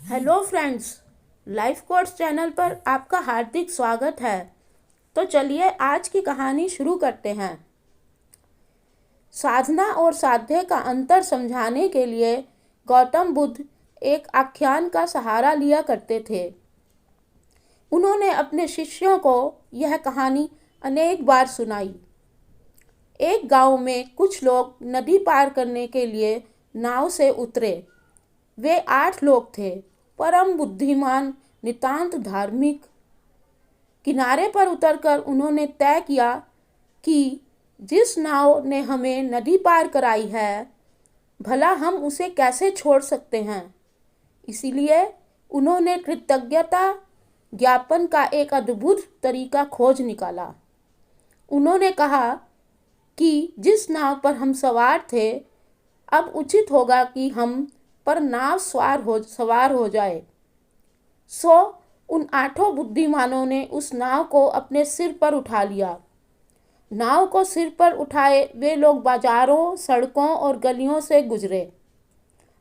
Hello friends, life course channel पर आपका हार्दिक स्वागत है। तो चलिए आज की कहानी शुरू करते हैं। साधना और साध्य का अंतर समझाने के लिए गौतम बुद्ध एक आख्यान का सहारा लिया करते थे। उन्होंने अपने शिष्यों को यह कहानी अनेक बार सुनाई। एक गांव में कुछ लोग नदी पार करने के लिए नाव से उतरे। वे 8 लोग थे, परम बुद्धिमान, नितांत धार्मिक। किनारे पर उतरकर उन्होंने तय किया कि जिस नाव ने हमें नदी पार कराई है, भला हम उसे कैसे छोड़ सकते हैं। इसीलिए उन्होंने कृतज्ञता ज्ञापन का एक अद्भुत तरीका खोज निकाला। उन्होंने कहा कि जिस नाव पर हम सवार थे, अब उचित होगा कि हम पर नाव सवार हो जाए। सो उन 8 बुद्धिमानों ने उस नाव को अपने सिर पर उठा लिया। नाव को सिर पर उठाए वे लोग बाजारों, सड़कों और गलियों से गुजरे।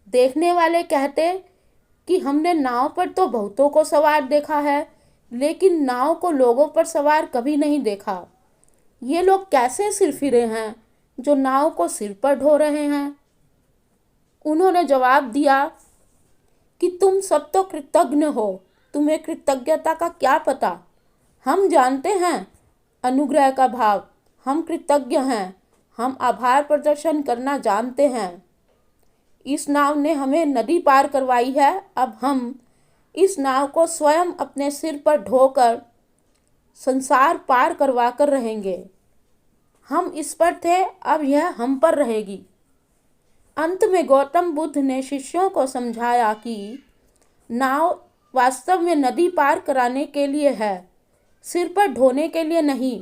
देखने वाले कहते कि हमने नाव पर तो बहुतों को सवार देखा है, लेकिन नाव को लोगों पर सवार कभी नहीं देखा। ये लोग कैसे सिरफिरे हैं जो नाव को सिर पर ढो रहे हैं। उन्होंने जवाब दिया कि तुम सब तो कृतज्ञ हो, तुम्हें कृतज्ञता का क्या पता। हम जानते हैं अनुग्रह का भाव, हम कृतज्ञ हैं, हम आभार प्रदर्शन करना जानते हैं। इस नाव ने हमें नदी पार करवाई है, अब हम इस नाव को स्वयं अपने सिर पर ढोकर संसार पार करवा कर रहेंगे। हम इस पर थे, अब यह हम पर रहेगी। अंत में गौतम बुद्ध ने शिष्यों को समझाया कि नाव वास्तव में नदी पार कराने के लिए है, सिर पर ढोने के लिए नहीं।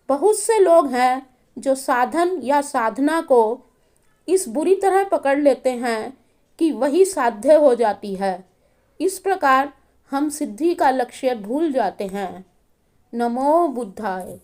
बहुत से लोग हैं जो साधन या साधना को इस बुरी तरह पकड़ लेते हैं कि वही साध्य हो जाती है। इस प्रकार हम सिद्धि का लक्ष्य भूल जाते हैं। नमो बुद्धाय।